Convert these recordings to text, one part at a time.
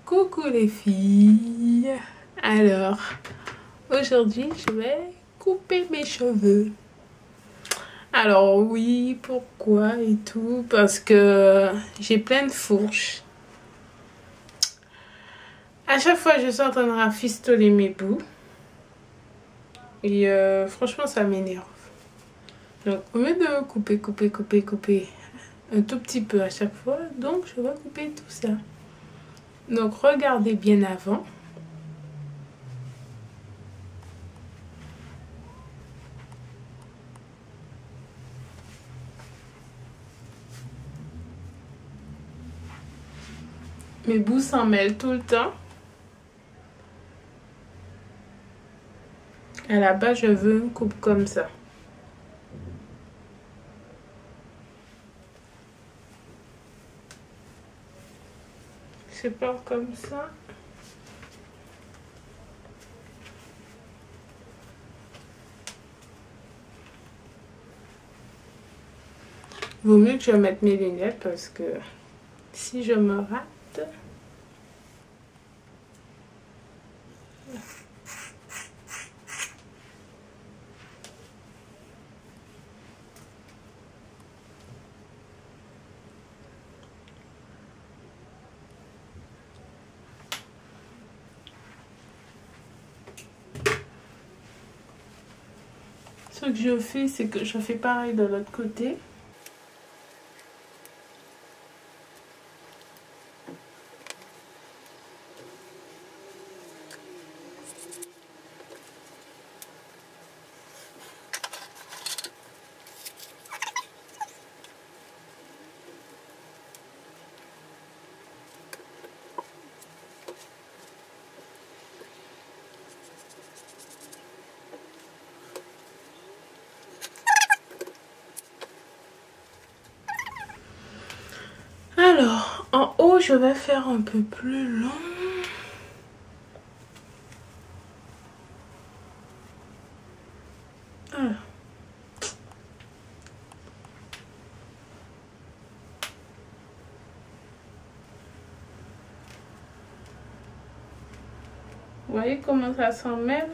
Coucou les filles. Alors, aujourd'hui, je vais couper mes cheveux. Alors oui, pourquoi et tout? Parce que j'ai plein de fourches. À chaque fois, je suis en train de rafistoler mes bouts. Et franchement, ça m'énerve. Donc, au lieu de couper un tout petit peu à chaque fois, donc je vais couper tout ça. Donc, regardez bien avant. Mes bouts s'en mêlent tout le temps. À la base, je veux une coupe comme ça. Je pars comme ça. Vaut mieux que je mette mes lunettes parce que si je me rate... Ce que je fais, c'est que je fais pareil de l'autre côté. Alors, en haut, je vais faire un peu plus long. Alors. Vous voyez comment ça s'en mêle?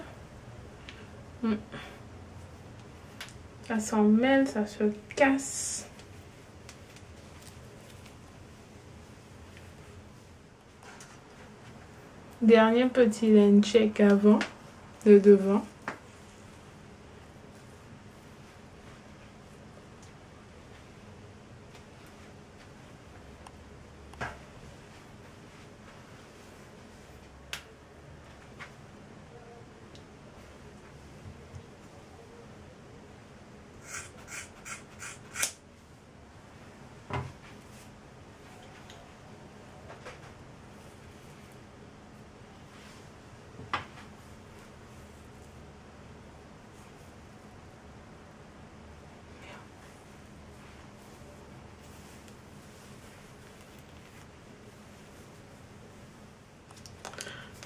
Ça s'en mêle, ça se casse. Dernier petit line check avant, de devant.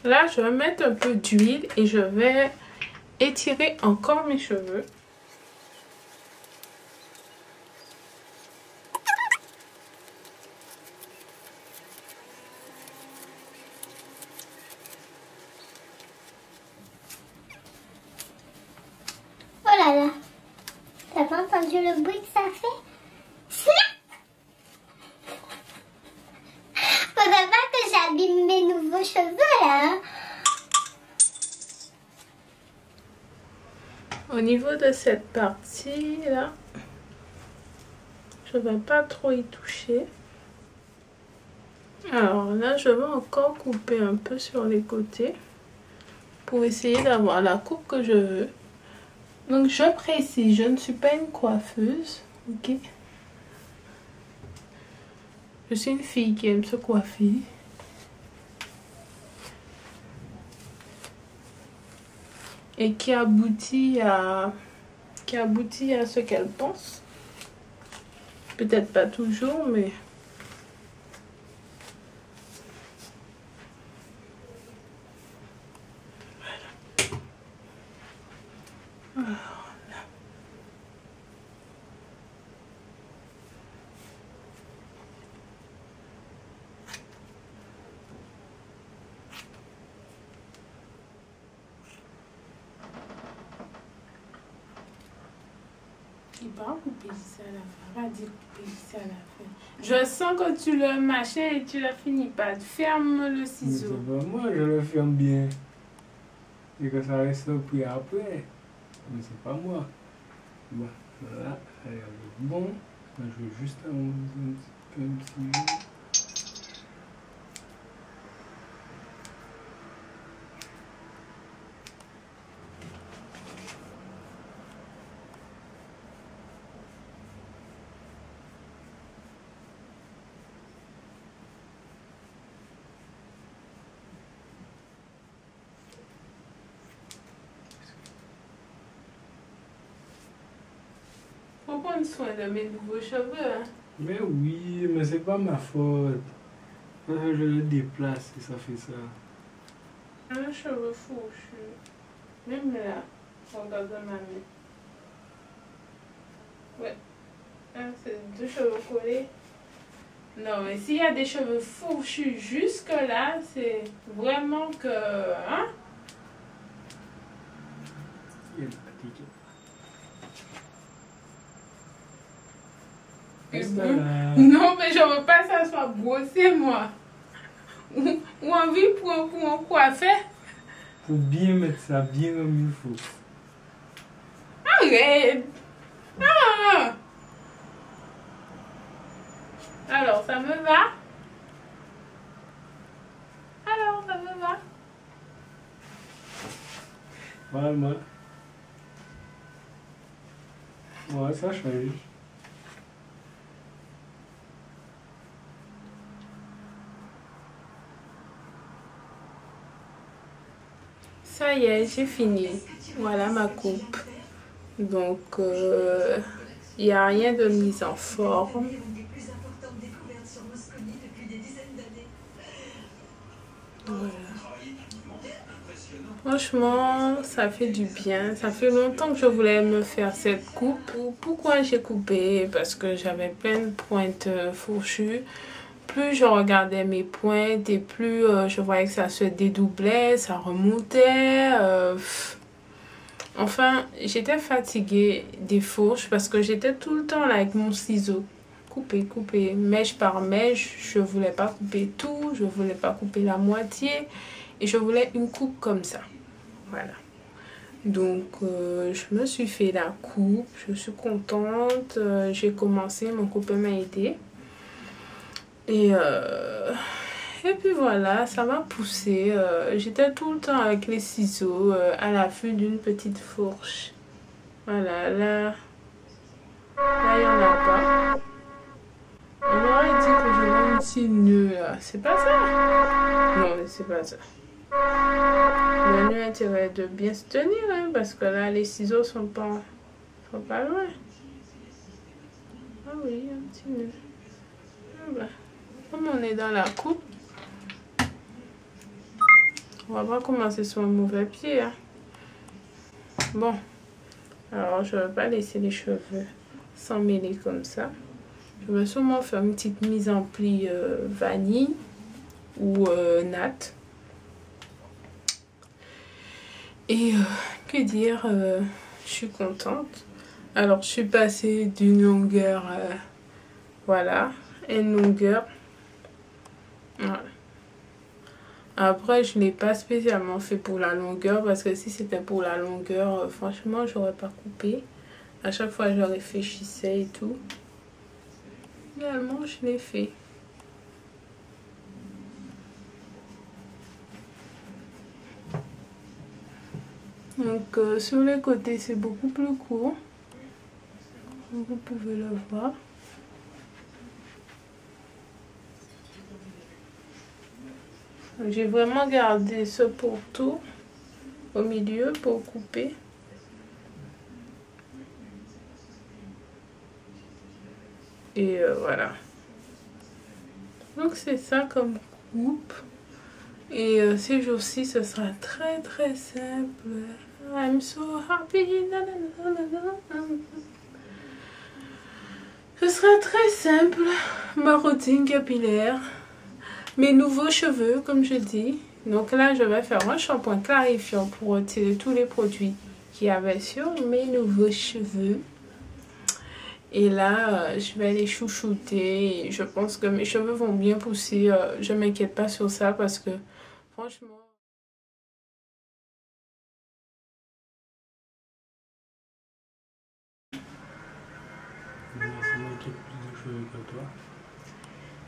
Là, je vais mettre un peu d'huile et je vais étirer encore mes cheveux. Oh là là, t'as pas entendu le bruit que ça fait? Snap! Faudrait pas que j'abîme mes nouveaux cheveux là. Au niveau de cette partie là, je ne vais pas trop y toucher. Alors là, je vais encore couper un peu sur les côtés pour essayer d'avoir la coupe que je veux. Donc je précise, je ne suis pas une coiffeuse, ok? Je suis une fille qui aime se coiffer. Et qui aboutit à ce qu'elle pense. Peut-être pas toujours, mais... Voilà. dis pas couper ça à la fin. Pas dire couper ça à la fin. Je sens que tu le mâchais et tu l'as fini pas. Ferme le ciseau. Mais c'est pas moi, je le ferme bien. Et que ça reste pris après. Mais c'est pas moi. Bon, voilà, ça a l'air bon. Je veux juste un petit. Faut prendre soin de mes nouveaux cheveux. Hein. Mais oui, mais c'est pas ma faute. Je le déplace et ça fait ça. Un cheveu fourchu. Même là, regarde ma main. Ouais. Hein, c'est 2 cheveux collés. Non, mais s'il y a des cheveux fourchus jusque là, c'est vraiment que... Hein? Il est fatigué. Non, mais je veux pas que ça soit brossé, moi. Ou envie pour un coiffeur. Pour bien mettre ça bien comme il faut. Arrête! Ah! Alors, ça me va? Alors, ça me va? Voilà. Ouais, ça change. Ça y est, j'ai fini. Voilà ma coupe. Donc, il n'y a rien de mise en forme. Voilà. Franchement, ça fait du bien. Ça fait longtemps que je voulais me faire cette coupe. Pourquoi j'ai coupé? Parce que j'avais plein de pointes fourchues. Plus je regardais mes pointes et plus je voyais que ça se dédoublait, ça remontait. Enfin, j'étais fatiguée des fourches parce que j'étais tout le temps là avec mon ciseau. Couper, mèche par mèche. Je voulais pas couper tout, je voulais pas couper la moitié. Et je voulais une coupe comme ça. Voilà. Donc, je me suis fait la coupe. Je suis contente. J'ai commencé, mon copain m'a aidé. Et puis voilà, ça m'a poussé. J'étais tout le temps avec les ciseaux à l'affût d'une petite fourche. Voilà, là il n'y en a pas. On aurait dit que j'avais un petit nœud là. C'est pas ça? Non, c'est pas ça. Le nœud a intérêt de bien se tenir, hein, parce que là, les ciseaux sont pas loin. Ah oui, un petit nœud. Voilà. Comme on est dans la coupe, on va pas commencer sur un mauvais pied. Hein. Bon, alors je vais pas laisser les cheveux s'emmêler comme ça. Je vais sûrement faire une petite mise en pli vanille ou natte. Et que dire, je suis contente. Alors je suis passée d'une longueur, voilà, une longueur. Voilà. Après, je ne l'ai pas spécialement fait pour la longueur parce que si c'était pour la longueur, franchement, j'aurais pas coupé. À chaque fois, je réfléchissais et tout. Finalement, je l'ai fait. Donc, sur les côtés, c'est beaucoup plus court. Vous pouvez le voir. J'ai vraiment gardé ce pourtour au milieu pour couper. Et voilà. Donc c'est ça comme coupe. Et ces jours-ci, ce sera très très simple. I'm so happy. Ce sera très simple. Ma routine capillaire. Mes nouveaux cheveux, comme je dis. Donc là, je vais faire un shampoing clarifiant pour retirer tous les produits qu'il y avait sur mes nouveaux cheveux. Et là, je vais les chouchouter. Et je pense que mes cheveux vont bien pousser. Je m'inquiète pas sur ça parce que franchement...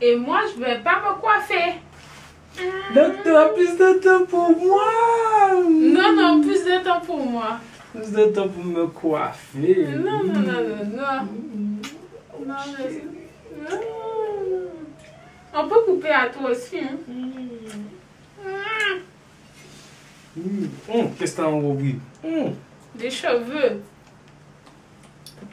Et moi, je vais pas me coiffer. Donc, tu as plus de temps pour moi. Non, non, plus de temps pour moi. Plus de temps pour me coiffer. Non, non, non, non, non. Non, non. On peut couper à toi aussi. Hein? Qu'est-ce que t'as envie? Des cheveux.